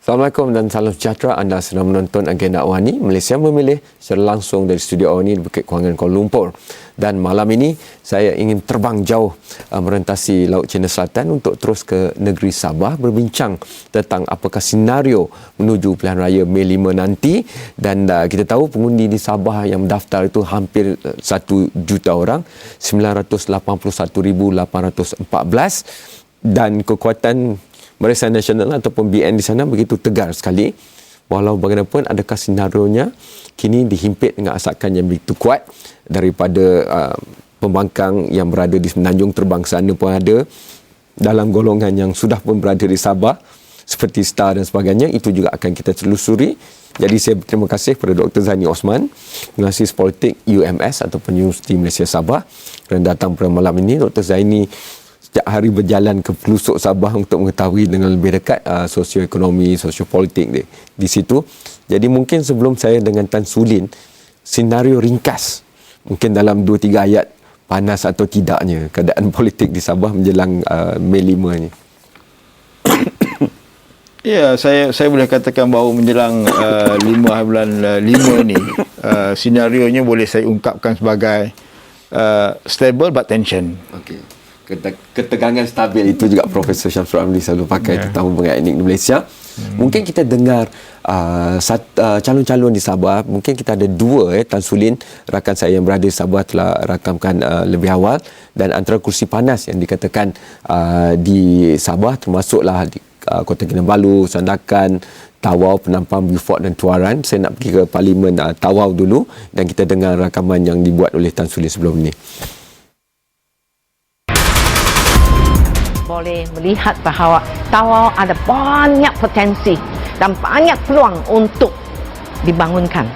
Assalamualaikum dan salam sejahtera. Anda sedang menonton Agenda Awani Malaysia Memilih secara langsung dari studio Awani di Bukit Kewangan, Kuala Lumpur. Dan malam ini saya ingin terbang jauh merentasi Laut Cina Selatan untuk terus ke negeri Sabah berbincang tentang apakah senario menuju pilihan raya Mei 5 nanti. Dan kita tahu pengundi di Sabah yang mendaftar itu hampir 1 juta orang, 981,814, dan kekuatan Barisan Nasional ataupun BN di sana begitu tegar sekali. Walau bagaimanapun, adakah senarionya kini dihimpit dengan asakan yang begitu kuat daripada pembangkang yang berada di Semenanjung Terbang sana pun ada, dalam golongan yang sudah pun berada di Sabah seperti Star dan sebagainya. Itu juga akan kita telusuri. Jadi saya berterima kasih kepada Dr. Zaini Osman, pengasis politik UMS ataupun Universiti Malaysia Sabah, kerana datang pada malam ini. Dr. Zaini setiap hari berjalan ke pelosok Sabah untuk mengetahui dengan lebih dekat sosioekonomi, sosiopolitik di situ. Jadi mungkin sebelum saya dengan Tan Sulin, senario ringkas, mungkin dalam 2-3 ayat, panas atau tidaknya keadaan politik di Sabah menjelang Mei 5 ni. Ya, saya boleh katakan bahawa menjelang 5 bulan 5 ni, senarionya boleh saya ungkapkan sebagai stable but tension. Okey. Ketegangan stabil, itu juga Profesor Syamsul Ramli selalu pakai tentang hubungan etnik di Malaysia. Mungkin kita dengar calon-calon di Sabah. Mungkin kita ada 2, Tan Sulin, rakan saya yang berada di Sabah, telah rakamkan lebih awal. Dan antara kursi panas yang dikatakan di Sabah termasuklah di Kota Kinabalu, Sandakan, Tawau, Penampang, Beaufort dan Tuaran. Saya nak pergi ke Parlimen Tawau dulu dan kita dengar rakaman yang dibuat oleh Tan Sulin sebelum ini. Boleh melihat bahawa Tawau ada banyak potensi dan banyak peluang untuk dibangunkan.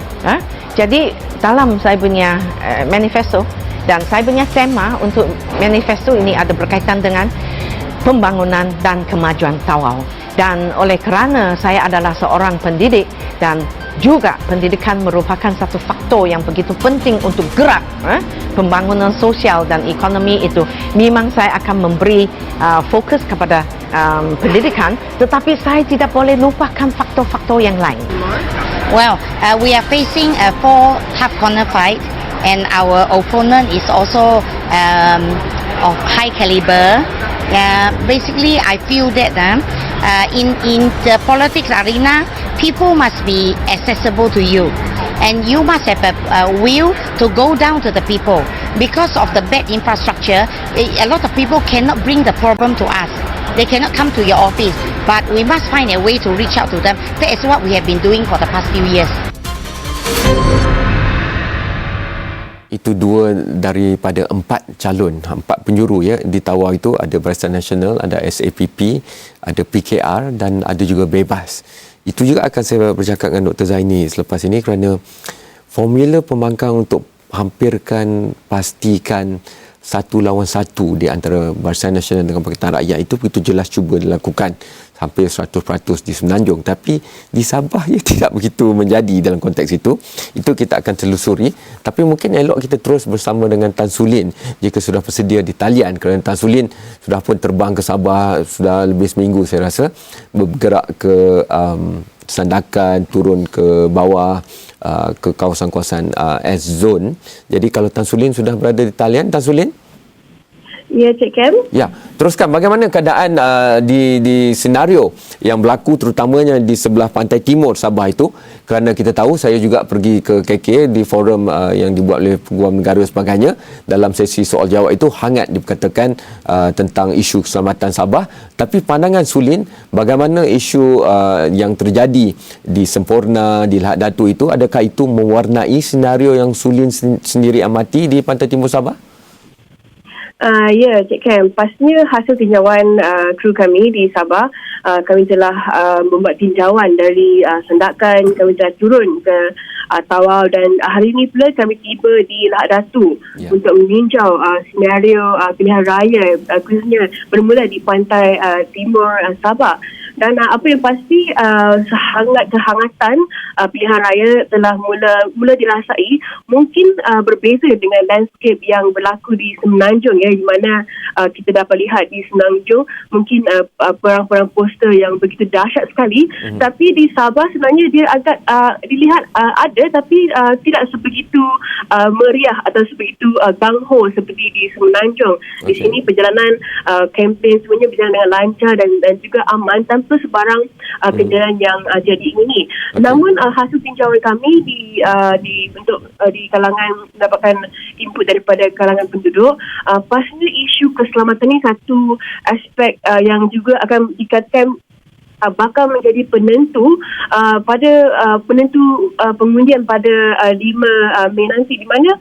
Jadi dalam saya punya manifesto dan saya punya tema untuk manifesto ini ada berkaitan dengan pembangunan dan kemajuan Tawau. Dan oleh kerana saya adalah seorang pendidik dan juga pendidikan merupakan satu faktor yang begitu penting untuk gerak pembangunan sosial dan ekonomi itu, memang saya akan memberi fokus kepada pendidikan, tetapi saya tidak boleh lupakan faktor-faktor yang lain. Well, we are facing a 4 half corner fight, and our opponent is also of high caliber. Basically, I feel that in the politics arena, people must be accessible to you, and you must have a will to go down to the people. Because of the bad infrastructure, a lot of people cannot bring the problem to us. They cannot come to your office, but we must find a way to reach out to them. That is what we have been doing for the past few years. Itu 2 daripada 4 calon, 4 penjuru di Tawau itu. Ada Barisan Nasional, ada SAPP, ada PKR dan ada juga Bebas. Itu juga akan saya bercakap dengan Dr. Zaini selepas ini, kerana formula pembangkang untuk hampirkan, pastikan 1 lawan 1 di antara Barisan Nasional dengan Pakatan Rakyat itu begitu jelas cuba dilakukan hampir 100% di Semenanjung, tapi di Sabah ia tidak begitu menjadi dalam konteks itu. Itu kita akan telusuri, tapi mungkin elok kita terus bersama dengan Tan Sulin jika sudah bersedia di talian, kerana Tan Sulin sudah pun terbang ke Sabah sudah lebih seminggu saya rasa, bergerak ke Sandakan, turun ke bawah ke kawasan-kawasan S-Zone. Jadi kalau Tan Sulin sudah berada di talian, Tan Sulin? Ya, Cik Kem. Ya, teruskan. Bagaimana keadaan di senario yang berlaku terutamanya di sebelah pantai timur Sabah itu? Kerana kita tahu, saya juga pergi ke KK di forum yang dibuat oleh Peguam Negara dan sebagainya. Dalam sesi soal jawab itu hangat diperkatakan tentang isu keselamatan Sabah. Tapi pandangan Sulin, bagaimana isu yang terjadi di Semporna, di Lahad Datu itu, adakah itu mewarnai senario yang Sulin sendiri amati di pantai timur Sabah? Ya, Cik Kem. Pastinya hasil tinjauan kru kami di Sabah, kami telah membuat tinjauan dari Sandakan, kami telah turun ke Tawau dan hari ini pula kami tiba di Lahad Datu untuk meninjau senario pilihan raya, khususnya bermula di pantai timur Sabah. Dan apa yang pasti sangat kehangatan pilihan raya telah mula dirasai, mungkin berbeza dengan landscape yang berlaku di Semenanjung ya, di mana kita dapat lihat di Semenanjung mungkin perang-perang poster yang begitu dahsyat sekali, tapi di Sabah sebenarnya dia agak dilihat ada, tapi tidak sebegitu meriah atau sebegitu gangho seperti di Semenanjung. Di sini perjalanan kempen semuanya berjalan dengan lancar dan juga aman tanpa sebarang kejadian yang jadi ini. Namun hasil tinjauan kami di kalangan mendapatkan input daripada kalangan penduduk, pastinya isu keselamatan ini satu aspek yang juga akan dikatakan bakal menjadi penentu pengundian pada 5 Mei nanti, di mana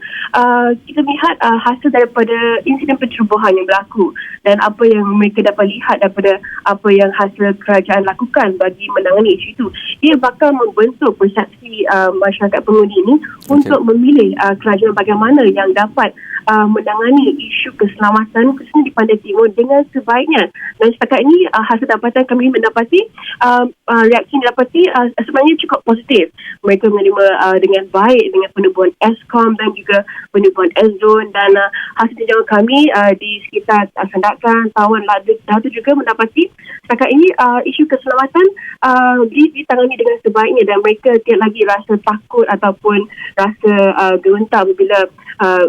kita lihat hasil daripada insiden pencerobohan yang berlaku dan apa yang mereka dapat lihat daripada apa yang hasil kerajaan lakukan bagi menangani isu itu. Dia bakal membentuk persepsi masyarakat pengundi ini untuk memilih kerajaan bagaimana yang dapat menangani isu keselamatan khususnya di Pantai Timur dengan sebaiknya. Dan setakat ini hasil dapatan kami mendapati reaksi yang didapati sebenarnya cukup positif. Mereka menerima dengan baik dengan penubuhan Eskom dan juga penubuhan S-Zone, dan hasil tinjauan kami di sekitar Sandakan, Tawan, Ladu juga mendapati setakat ini isu keselamatan ditangani dengan sebaiknya dan mereka tidak lagi rasa takut ataupun rasa gerentak apabila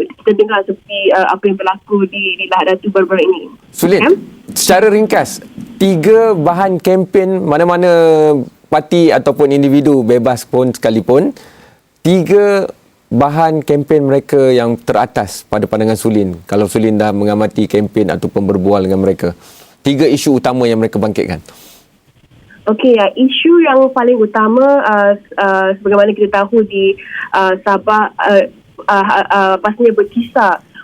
kita dengar seperti apa yang berlaku di Lahad Datu baru-baru ini. Sulin, secara ringkas, 3 bahan kempen mana-mana parti ataupun individu bebas pun sekalipun, 3 bahan kempen mereka yang teratas pada pandangan Sulin, kalau Sulin dah mengamati kempen ataupun berbual dengan mereka, 3 isu utama yang mereka bangkitkan. Okey, isu yang paling utama sebagaimana kita tahu di Sabah pastinya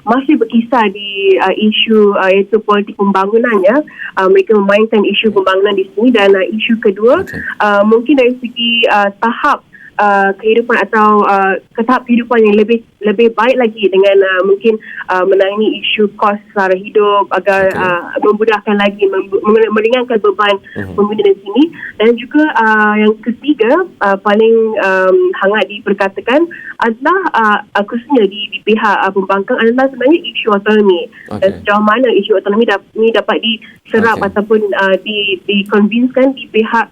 masih berkisar di isu iaitu politik pembangunan ya. Mereka memainkan isu pembangunan di sini, dan isu kedua mungkin dari segi tahap kehidupan atau tahap kehidupan yang lebih baik lagi dengan mungkin menangani isu kos sara hidup agar memudahkan lagi, meringankan beban pengguna di sini. Dan juga yang ketiga paling hangat diperkatakan adalah khususnya di pihak pembangkang adalah sebenarnya isu autonomi. Dan sejauh mana isu autonomi ini dapat diserap ataupun dikonvinskan di pihak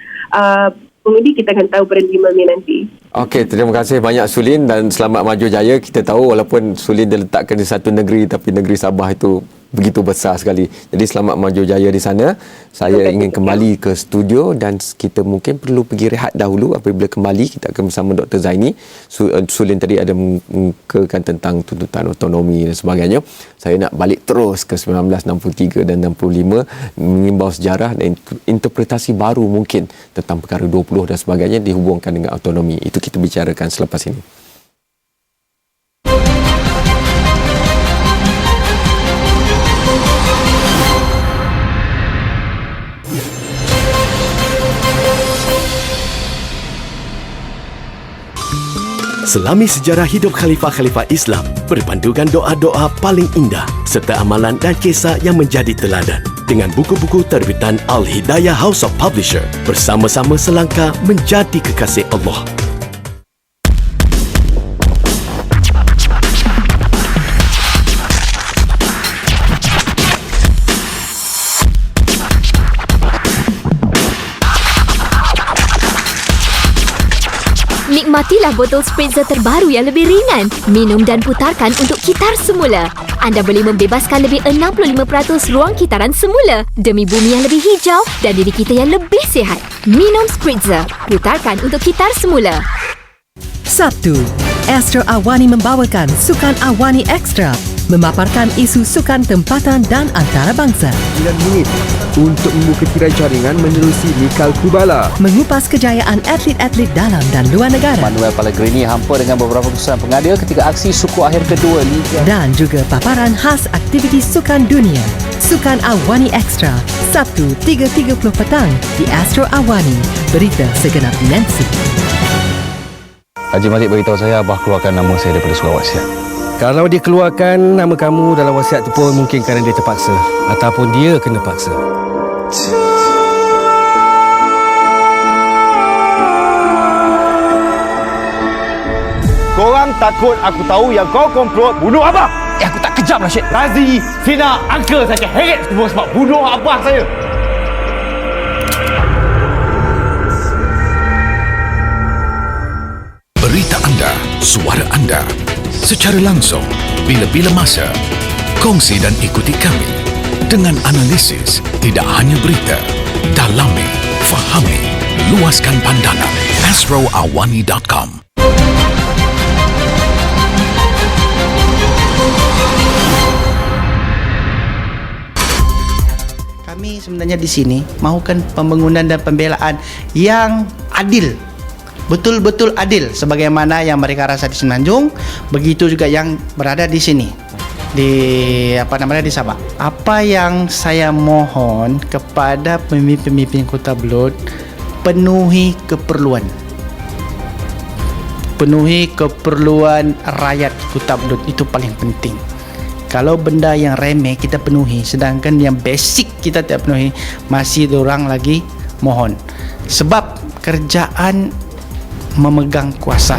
pengundi, kita akan tahu pada 5 Mei nanti. Okey, terima kasih banyak Sulin dan selamat maju jaya. Kita tahu walaupun Sulin diletakkan di satu negeri, tapi negeri Sabah itu begitu besar sekali. Jadi selamat maju jaya di sana. Saya ingin kembali ke studio dan kita mungkin perlu pergi rehat dahulu. Apabila kembali, kita akan bersama Dr. Zaini. Sulin tadi ada mengungkapkan tentang tuntutan autonomi dan sebagainya. Saya nak balik terus ke 1963 dan 65, mengimbau sejarah dan interpretasi baru mungkin tentang perkara 20 dan sebagainya dihubungkan dengan autonomi. Itu kita bicarakan selepas ini. Selami sejarah hidup khalifah-khalifah Islam berpandukan doa-doa paling indah serta amalan dan kisah yang menjadi teladan. Dengan buku-buku terbitan Al-Hidayah House of Publisher, bersama-sama selangkah menjadi kekasih Allah. Nikmatilah botol spritzer terbaru yang lebih ringan. Minum dan putarkan untuk kitar semula. Anda boleh membebaskan lebih 65% ruang kitaran semula demi bumi yang lebih hijau dan diri kita yang lebih sihat. Minum spritzer. Putarkan untuk kitar semula. Sabtu, Astro Awani membawakan Sukan Awani Extra, memaparkan isu sukan tempatan dan antarabangsa. 9 minit untuk membuka tirai jaringan menerusi Mikal Kubala. Mengupas kejayaan atlet-atlet dalam dan luar negara. Manuel Pellegrini hampa dengan beberapa keputusan pengadil ketika aksi suku akhir kedua Liga. Dan juga paparan khas aktiviti sukan dunia. Sukan Awani Extra, Sabtu 3.30 petang di Astro Awani. Berita segenap dimensi. Haji Malik beritahu saya Abah keluarkan nama saya daripada surat wasiat. Kalau dia keluarkan nama kamu dalam wasiat tu pun mungkin kerana dia terpaksa ataupun dia kena paksa. takut aku tahu yang kau komplot bunuh abah. Aku tak kejam lah, Syed. Razi, Fina, Uncle saya akan heret semua sebab bunuh abah saya. Berita anda, suara anda, secara langsung, bila-bila masa. Kongsi dan ikuti kami dengan analisis, tidak hanya berita. Dalami, fahami, luaskan pandangan. astroawani.com. Kami sebenarnya di sini mahukan pembangunan dan pembelaan yang adil, betul-betul adil sebagaimana yang mereka rasa di Semenanjung, begitu juga yang berada di sini di di Sabah. Apa yang saya mohon kepada pemimpin-pemimpin Kota Belud, penuhi keperluan rakyat Kota Belud, itu paling penting. Kalau benda yang remeh kita penuhi, sedangkan yang basic kita tidak penuhi, masih diorang lagi mohon. Sebab kerjaan memegang kuasa.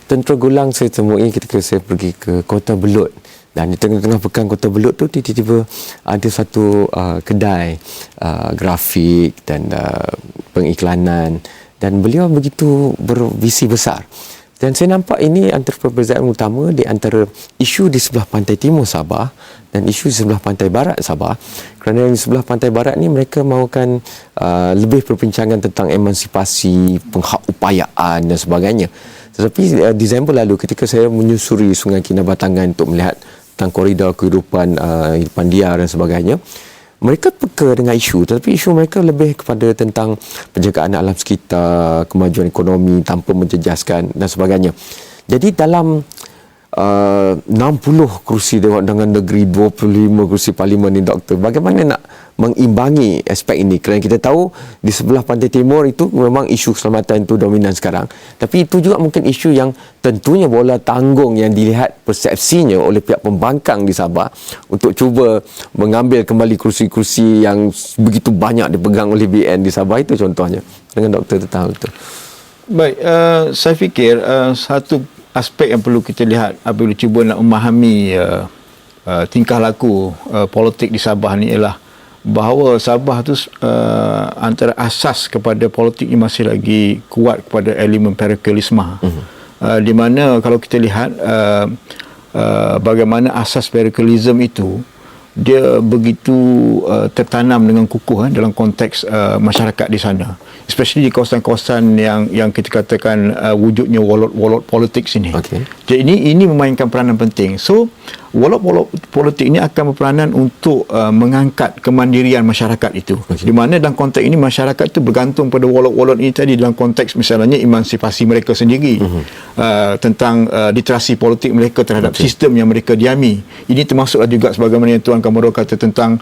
Tentera Gulang saya temui ketika saya pergi ke Kota Belud, dan di tengah-tengah pekan Kota Belud tu tiba-tiba ada satu kedai grafik dan pengiklanan, dan beliau begitu bervisi besar. Dan saya nampak ini antara perbezaan utama di antara isu di sebelah pantai timur Sabah dan isu di sebelah pantai barat Sabah. Kerana di sebelah pantai barat ni mereka mahukan lebih perbincangan tentang emansipasi, penghakupayaan dan sebagainya. Tetapi Disember lalu ketika saya menyusuri Sungai Kinabatangan untuk melihat tentang koridor kehidupan hidupan liar dan sebagainya, mereka peka dengan isu, tetapi isu mereka lebih kepada tentang penjagaan alam sekitar, kemajuan ekonomi tanpa menjejaskan dan sebagainya. Jadi dalam 60 kerusi Dewan Undangan Negeri, 25 kerusi Parlimen ni, Doktor, bagaimana nak mengimbangi aspek ini? Kerana kita tahu di sebelah pantai timur itu memang isu keselamatan itu dominan sekarang, tapi itu juga mungkin isu yang tentunya bola tanggung yang dilihat persepsinya oleh pihak pembangkang di Sabah untuk cuba mengambil kembali kerusi-kerusi yang begitu banyak dipegang oleh BN di Sabah. Itu contohnya. Dengan Doktor tentang itu. Baik, saya fikir satu aspek yang perlu kita lihat apabila cuba nak memahami tingkah laku politik di Sabah ni ialah bahawa Sabah tu antara asas kepada politik ni masih lagi kuat kepada elemen parokialisme. Di mana kalau kita lihat bagaimana asas parokialisme itu dia begitu tertanam dengan kukuh dalam konteks masyarakat di sana, especially di kawasan-kawasan yang kita katakan wujudnya wolot politik sini. Okay. Jadi ini memainkan peranan penting. So wolot politik ini akan berperanan untuk mengangkat kemandirian masyarakat itu. Okay. Di mana dalam konteks ini masyarakat itu bergantung pada wolot ini tadi dalam konteks misalnya emansipasi mereka sendiri, tentang literasi politik mereka terhadap sistem yang mereka diami. Ini termasuklah juga sebagaimana yang Tuan Kamarul kata tentang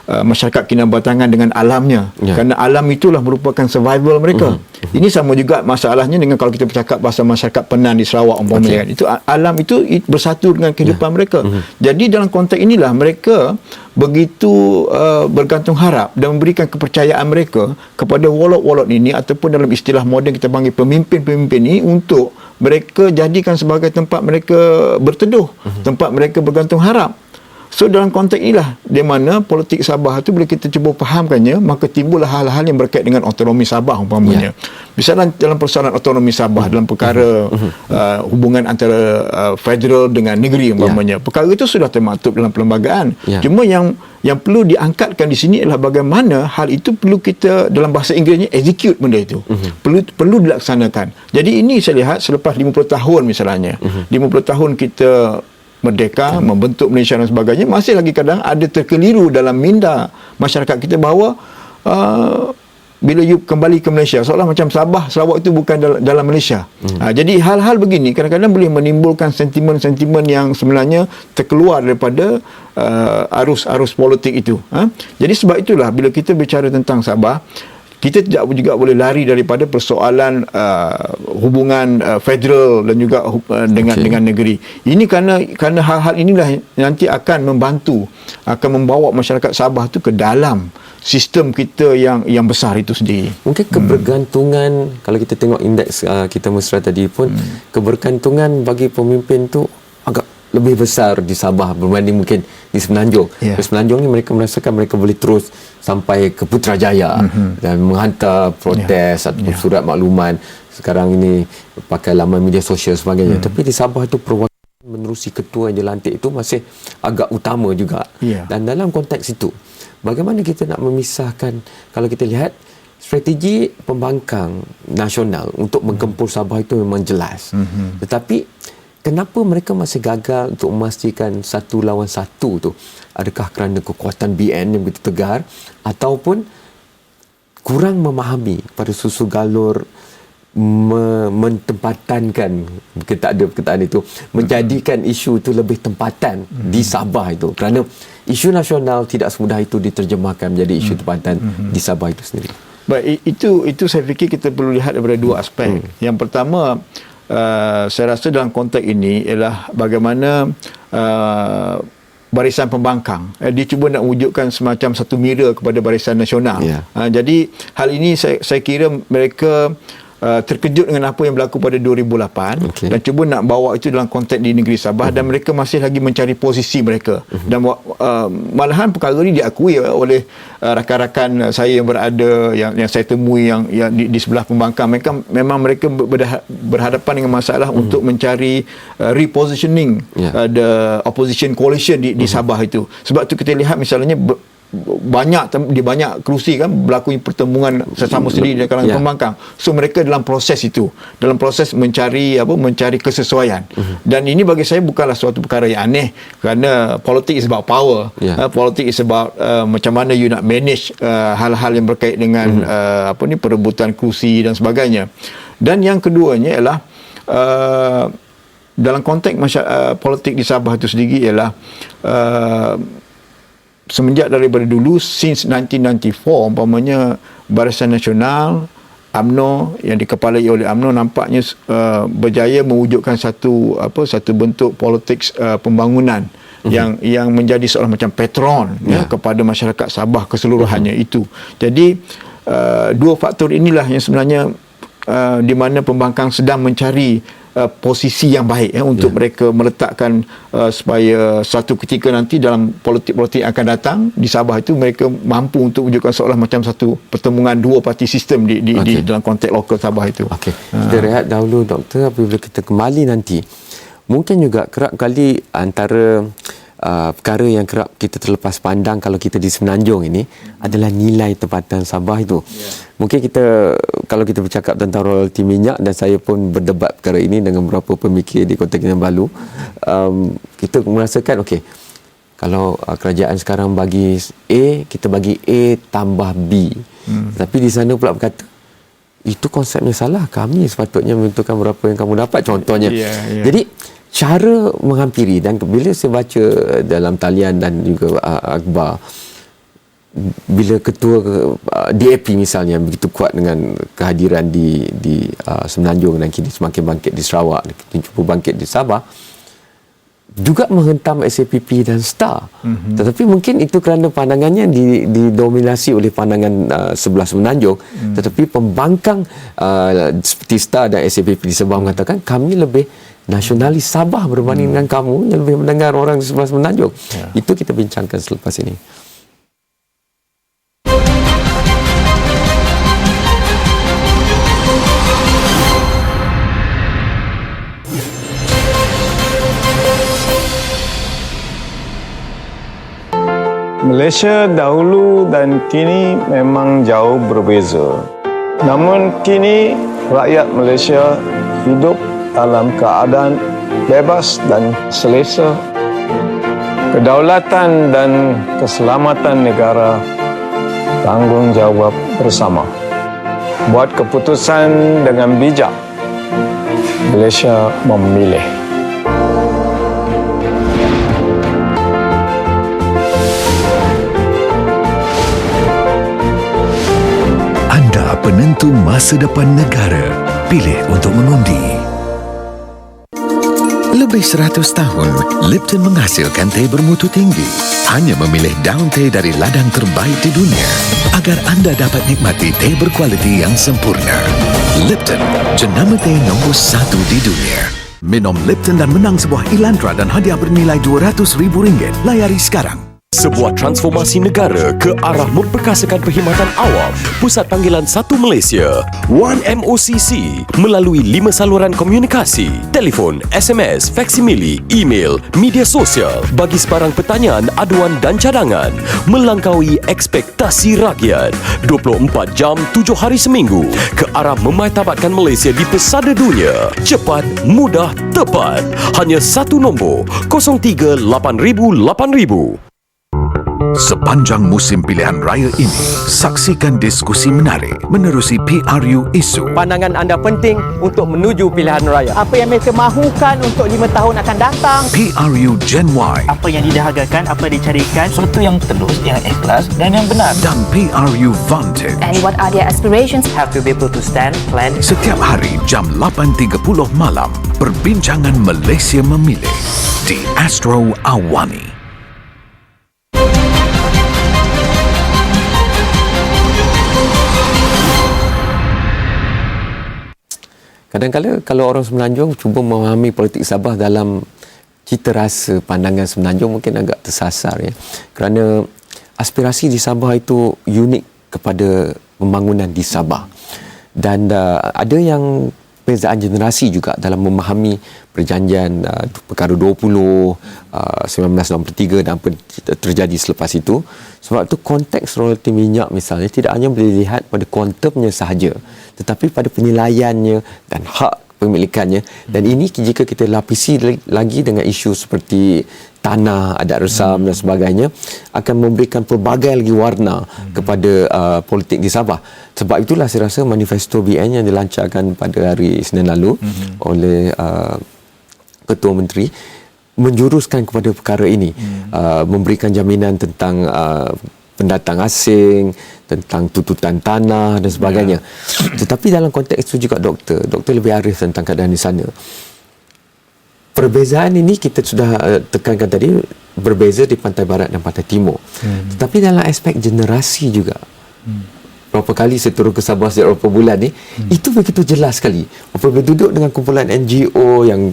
masyarakat Kinabatangan dengan alamnya, kerana alam itulah merupakan survival mereka. Ini sama juga masalahnya dengan kalau kita bercakap pasal masyarakat Penan di Sarawak umpamanya, itu alam itu bersatu dengan kehidupan mereka. Jadi dalam konteks inilah mereka begitu bergantung harap dan memberikan kepercayaan mereka kepada wolot-wolot ini, ataupun dalam istilah moden kita panggil pemimpin-pemimpin ini, untuk mereka jadikan sebagai tempat mereka berteduh, tempat mereka bergantung harap. So dalam konteks inilah di mana politik Sabah itu bila kita cuba fahamkannya, maka timbullah hal-hal yang berkait dengan otonomi Sabah umpamanya. Misalnya dalam persoalan otonomi Sabah dalam perkara hubungan antara federal dengan negeri umpamanya. Perkara itu sudah termaktub dalam perlembagaan. Cuma yang perlu diangkatkan di sini adalah bagaimana hal itu perlu kita dalam bahasa Inggerisnya execute benda itu. Perlu dilaksanakan. Jadi ini saya lihat selepas 50 tahun misalnya. 50 tahun kita merdeka, membentuk Malaysia dan sebagainya, masih lagi kadang ada terkeliru dalam minda masyarakat kita bahawa bila you kembali ke Malaysia seolah macam Sabah, Sarawak itu bukan dalam Malaysia. Jadi hal-hal begini kadang-kadang boleh menimbulkan sentimen-sentimen yang sebenarnya terkeluar daripada arus politik itu. Jadi sebab itulah bila kita bicara tentang Sabah, kita tidak juga boleh lari daripada persoalan hubungan federal dan juga dengan negeri. Ini kerana hal-hal inilah nanti akan membantu, akan membawa masyarakat Sabah tu ke dalam sistem kita yang besar itu sendiri. Mungkin kebergantungan, kalau kita tengok indeks kita mesra tadi pun, kebergantungan bagi pemimpin tu agak lebih besar di Sabah berbanding mungkin di Semenanjung. Di Semenanjung ni mereka merasakan mereka boleh terus sampai ke Putrajaya dan menghantar protes atau surat makluman. Sekarang ini pakai laman media sosial sebagainya. Tapi di Sabah itu perwakilan menerusi ketua yang dilantik itu masih agak utama juga. Dan dalam konteks itu, bagaimana kita nak memisahkan, kalau kita lihat strategi pembangkang nasional untuk menggempur Sabah itu memang jelas. Tetapi kenapa mereka masih gagal untuk memastikan satu lawan satu tu? Adakah kerana kekuatan BN yang begitu tegar ataupun kurang memahami pada susu galur mentempatankan perkataan itu, menjadikan isu itu lebih tempatan di Sabah itu, kerana isu nasional tidak semudah itu diterjemahkan menjadi isu tempatan di Sabah itu sendiri. Baik, itu saya fikir kita perlu lihat daripada dua aspek. Yang pertama, saya rasa dalam konteks ini ialah bagaimana barisan pembangkang dia cuba nak wujudkan semacam satu mirror kepada barisan nasional. Jadi hal ini saya kira mereka terkejut dengan apa yang berlaku pada 2008 dan cuba nak bawa itu dalam konteks di negeri Sabah dan mereka masih lagi mencari posisi mereka dan malahan perkara ini diakui oleh rakan-rakan saya yang berada yang saya temui yang di sebelah pembangkang. Mereka berhadapan dengan masalah untuk mencari repositioning the opposition coalition di Sabah itu. Sebab tu kita lihat misalnya di banyak kerusi kan berlaku pertemuan sesama sendiri di kalangan pembangkang. So mereka dalam proses itu, dalam proses mencari kesesuaian. Dan ini bagi saya bukanlah suatu perkara yang aneh, kerana politik is about power. Politik is about macam mana you nak manage hal-hal yang berkait dengan perebutan kerusi dan sebagainya. Dan yang keduanya ialah dalam konteks politik di Sabah itu sendiri ialah semenjak daripada dulu, since 1994 umpamanya Barisan Nasional UMNO yang dikepalai oleh UMNO nampaknya berjaya mewujudkan satu bentuk politik pembangunan yang menjadi seolah macam patron kepada masyarakat Sabah keseluruhannya itu. Jadi dua faktor inilah yang sebenarnya di mana pembangkang sedang mencari posisi yang baik untuk mereka meletakkan supaya satu ketika nanti dalam politik-politik yang akan datang di Sabah itu mereka mampu untuk wujudkan seolah macam satu pertemuan dua parti sistem di dalam konteks lokal Sabah itu. Kita rehat dahulu, Doktor. Apabila kita kembali nanti, mungkin juga kerap kali antara perkara yang kerap kita terlepas pandang kalau kita di Semenanjung ini adalah nilai tempatan Sabah itu. Mungkin kalau kita bercakap tentang royalti minyak, dan saya pun berdebat perkara ini dengan beberapa pemikir di Kota Kinabalu, kita merasakan kalau kerajaan sekarang bagi A, kita bagi A tambah B. Tapi di sana pula berkata itu konsepnya salah, kami sepatutnya menentukan berapa yang kamu dapat, contohnya. Jadi cara menghampiri, dan bila saya baca dalam talian dan juga akhbar, bila ketua DAP misalnya begitu kuat dengan kehadiran di Semenanjung dan kini semakin bangkit di Sarawak, cuba bangkit di Sabah, juga menghentam SAPP dan STAR. Tetapi mungkin itu kerana pandangannya didominasi oleh pandangan sebelah Semenanjung. Tetapi pembangkang seperti STAR dan SAPP di Sabah mengatakan kami lebih nasionalis Sabah berbanding dengan kamu yang lebih mendengar orang di sebelah Semenanjung. Itu kita bincangkan selepas ini. Malaysia dahulu dan kini memang jauh berbeza. Namun kini rakyat Malaysia hidup dalam keadaan bebas dan selesa. Kedaulatan dan keselamatan negara tanggungjawab bersama. Buat keputusan dengan bijak. Malaysia memilih. Anda penentu masa depan negara. Pilih untuk mengundi. Lebih 100 tahun, Lipton menghasilkan teh bermutu tinggi. Hanya memilih daun teh dari ladang terbaik di dunia agar anda dapat nikmati teh berkualiti yang sempurna. Lipton, jenama teh nombor 1 di dunia. Minum Lipton dan menang sebuah Elantra dan hadiah bernilai RM200,000. Layari sekarang. Sebuah transformasi negara ke arah memperkasakan perkhidmatan awam. Pusat Panggilan 1 Malaysia, One MOCC, melalui 5 saluran komunikasi, telefon, SMS, faksimili, email, media sosial, bagi sebarang pertanyaan, aduan dan cadangan, melangkaui ekspektasi rakyat. 24 jam, 7 hari seminggu, ke arah memartabatkan Malaysia di pesada dunia. Cepat, mudah, tepat. Hanya satu nombor, 0380008000. Sepanjang musim pilihan raya ini, saksikan diskusi menarik menerusi PRU isu. Pandangan anda penting untuk menuju pilihan raya. Apa yang mereka mahukan untuk 5 tahun akan datang. PRU Gen Y. Apa yang didahagakan, apa yang dicarikan, sesuatu yang telus, yang ikhlas dan yang benar. Dan PRU Vantage. And what are their aspirations? Have to be able to stand, plan. Setiap hari jam 8.30 malam, perbincangan Malaysia memilih di Astro Awani. Kadang-kadang kalau orang Semenanjung cuba memahami politik Sabah dalam cita rasa pandangan Semenanjung mungkin agak tersasar ya. Kerana aspirasi di Sabah itu unik kepada pembangunan di Sabah. Dan ada yang perbezaan generasi juga dalam memahami perjanjian Perkara 20 1963 dan apa terjadi selepas itu. Sebab itu konteks royalti minyak misalnya tidak hanya boleh dilihat pada kuantumnya sahaja, tetapi pada penilaiannya dan hak pemilikannya. Dan ini jika kita lapisi lagi dengan isu seperti tanah, adat resam dan sebagainya, akan memberikan pelbagai lagi warna kepada politik di Sabah. Sebab itulah saya rasa manifesto BN yang dilancarkan pada hari Isnin lalu oleh Ketua Menteri menjuruskan kepada perkara ini, memberikan jaminan tentang pendatang asing, tentang tututan tanah dan sebagainya. Tetapi dalam konteks itu juga doktor lebih arif tentang keadaan di sana. Perbezaan ini kita sudah tekankan tadi, berbeza di pantai barat dan pantai timur. Tetapi dalam aspek generasi juga. Berapa kali saya turun ke Sabah sejak beberapa bulan ni, itu begitu jelas sekali. Apabila duduk dengan kumpulan NGO yang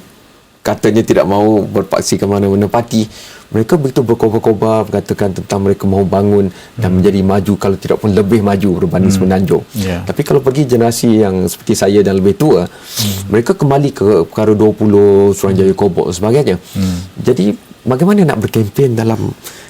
katanya tidak mahu berpaksi ke mana-mana parti, mereka begitu berkobar-kobar berkatakan tentang mereka mahu bangun dan menjadi maju, kalau tidak pun lebih maju berbanding Semenanjung. Tapi kalau pergi generasi yang seperti saya dan lebih tua, mereka kembali ke Perkara 20, Suruhanjaya Kobok dan sebagainya. Jadi bagaimana nak berkempen dalam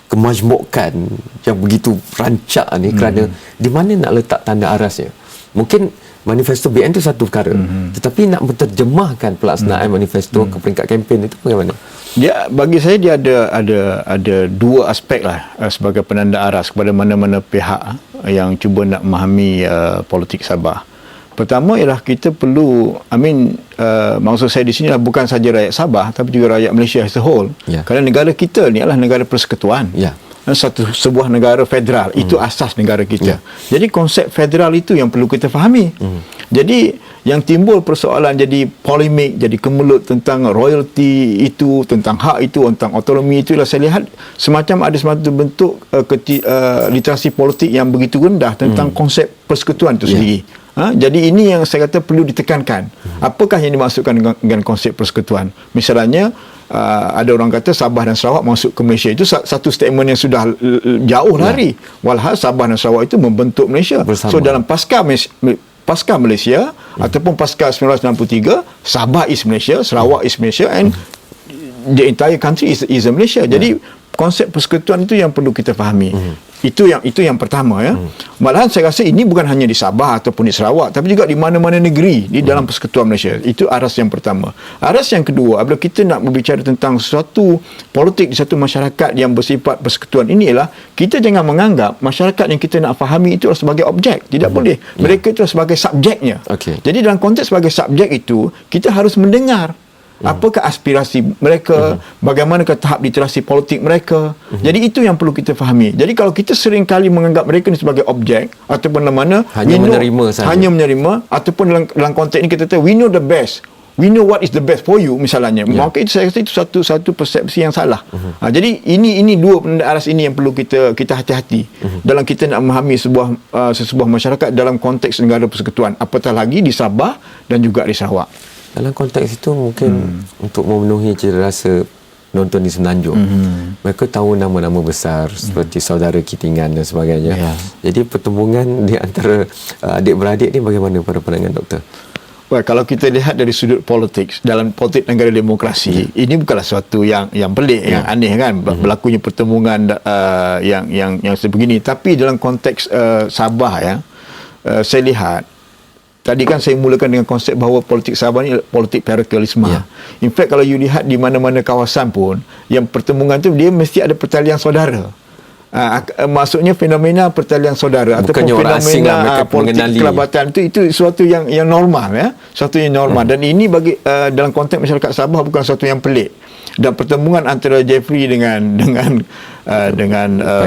kemajmukan yang begitu rancak ni, kerana di mana nak letak tanda arasnya. Mungkin manifesto BN itu satu perkara, tetapi nak menterjemahkan pelaksanaan manifesto ke peringkat kempen itu bagaimana? Dia, bagi saya dia ada dua aspek lah sebagai penanda aras kepada mana-mana pihak yang cuba nak memahami politik Sabah. Pertama ialah kita perlu, maksud saya di sini lah bukan saja rakyat Sabah tapi juga rakyat Malaysia as a whole. Kerana negara kita ni adalah negara persekutuan. Sebuah negara federal, itu asas negara kita. Jadi konsep federal itu yang perlu kita fahami. Jadi yang timbul persoalan jadi polemik, jadi kemelut tentang royalty itu, tentang hak itu, tentang otonomi itu, saya lihat semacam ada semacam bentuk literasi politik yang begitu rendah tentang konsep persekutuan itu sendiri. Jadi ini yang saya kata perlu ditekankan. Apakah yang dimaksudkan dengan konsep persekutuan? Misalnya ada orang kata Sabah dan Sarawak masuk ke Malaysia, itu satu statement yang sudah jauh lari. Walhal Sabah dan Sarawak itu membentuk Malaysia bersama. So dalam pasca Malaysia ataupun pasca 1993, Sabah is Malaysia, Sarawak is Malaysia, and the entire country is a Malaysia. Jadi konsep persekutuan itu yang perlu kita fahami. Itu yang pertama ya. Malahan saya rasa ini bukan hanya di Sabah ataupun di Sarawak, tapi juga di mana-mana negeri di dalam persekutuan Malaysia. Itu aras yang pertama. Aras yang kedua, apabila kita nak berbicara tentang suatu politik di satu masyarakat yang bersifat persekutuan ini, ialah kita jangan menganggap masyarakat yang kita nak fahami itu sebagai objek. Tidak boleh. Mereka itu sebagai subjeknya. Jadi dalam konteks sebagai subjek itu, kita harus mendengar apakah aspirasi mereka, bagaimanakah tahap literasi politik mereka. Jadi itu yang perlu kita fahami. Jadi kalau kita sering kali menganggap mereka ni sebagai objek ataupun mana hanya menerima sahaja, hanya menerima, ataupun dalam konteks ini kita kata we know the best, we know what is the best for you misalnya, maka itu saya rasa itu satu persepsi yang salah. Jadi ini dua aras ini yang perlu kita hati-hati dalam kita nak memahami sebuah masyarakat dalam konteks negara persekutuan, apatah lagi di Sabah dan juga di Sarawak. Dalam konteks itu mungkin untuk memenuhi cita rasa penonton di Semenanjung, mereka tahu nama-nama besar seperti saudara Kitingan dan sebagainya. Jadi pertemuan di antara adik-beradik ni bagaimana pada pandangan doktor? Well, kalau kita lihat dari sudut politik, dalam politik negara demokrasi, ini bukanlah sesuatu yang pelik, yang aneh kan, berlakunya pertemuan yang sebegini. Tapi dalam konteks Sabah saya lihat tadi kan saya mulakan dengan konsep bahawa politik Sabah ni politik parokialisme. In fact, kalau you lihat di mana-mana kawasan pun, yang pertemuan tu dia mesti ada pertalian saudara. Maksudnya fenomena pertalian saudara bukannya ataupun fenomena politik mengenali. kelabatan itu sesuatu yang normal, sesuatu yang normal. Dan ini bagi dalam konteks masyarakat Sabah bukan sesuatu yang pelik. Dan pertemuan antara Jeffrey dengan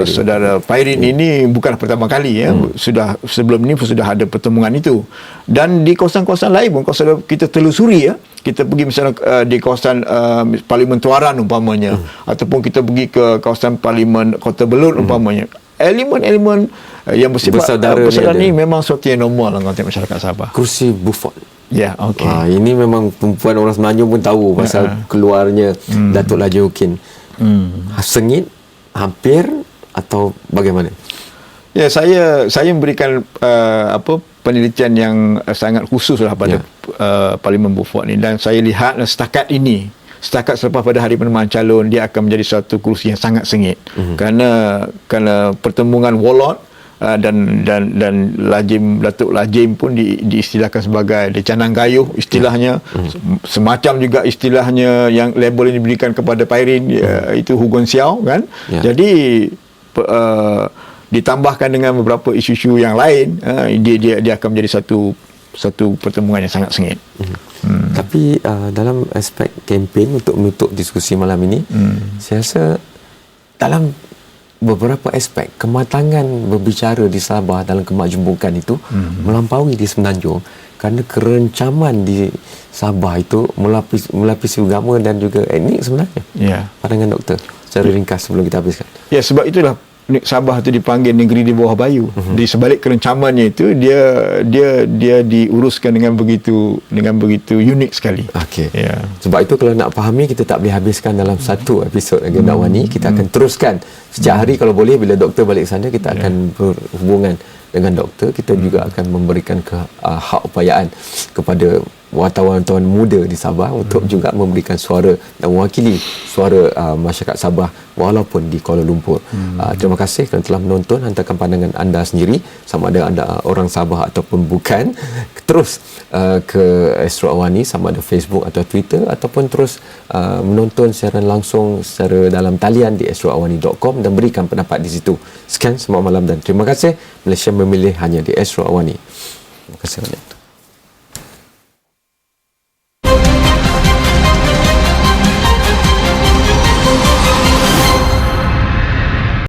saudara Pairin ini bukan pertama kali, sudah sebelum ini sudah ada pertemuan itu. Dan di kawasan-kawasan lain pun, kalau kita telusuri, kita pergi misalnya di kawasan Parlimen Tuaran umpamanya, ataupun kita pergi ke kawasan Parlimen Kota Belud umpamanya, elemen-elemen yang bersifat persaudaraan ini memang sesuatu yang normal dalam konteks masyarakat Sabah. Kursi Beaufort. Ya, okey. Ini memang perempuan orang Semenanjung pun tahu pasal keluarnya Datuk Laji Ukin. Sengit, hampir atau bagaimana? Ya, saya memberikan penelitian yang sangat khusus lah pada Parlimen Beaufort ni, dan saya lihat setakat selepas pada hari penerimaan calon dia akan menjadi satu kursi yang sangat sengit kerana pertemuan Walot dan Datuk Lajim pun diistilahkan sebagai canang gayuh istilahnya, semacam juga istilahnya yang label yang diberikan kepada Pairin itu Hugon Xiao kan. Jadi ditambahkan dengan beberapa isu-isu yang lain, dia akan menjadi satu pertemuan yang sangat sengit. Tapi dalam aspek kempen untuk menutup diskusi malam ini, saya rasa dalam beberapa aspek kematangan berbicara di Sabah dalam kemajmukan itu melampaui di Semenanjung, kerana kerencaman di Sabah itu melapisi agama dan juga etnik sebenarnya. Pandangan doktor secara ringkas sebelum kita habiskan. Ya, sebab itulah Sabah itu dipanggil negeri di bawah bayu. Di sebalik kerencamannya itu dia diuruskan dengan begitu unik sekali. Okey. Sebab itu kalau nak fahami, kita tak boleh habiskan dalam satu episod Agenda Awani. Kita akan teruskan setiap hari kalau boleh. Bila doktor balik sana, kita akan berhubungan dengan doktor. Kita juga akan memberikan hak upayaan kepada wartawan-wartawan muda di Sabah untuk juga memberikan suara dan mewakili suara masyarakat Sabah walaupun di Kuala Lumpur. Terima kasih kerana telah menonton. Hantarkan pandangan anda sendiri, sama ada anda orang Sabah ataupun bukan. Terus ke Astro Awani, sama ada Facebook atau Twitter, ataupun terus menonton siaran langsung secara dalam talian di astroawani.com dan berikan pendapat di situ. Sekian, selamat malam dan terima kasih. Malaysia memilih hanya di Astro Awani. Terima kasih banyak.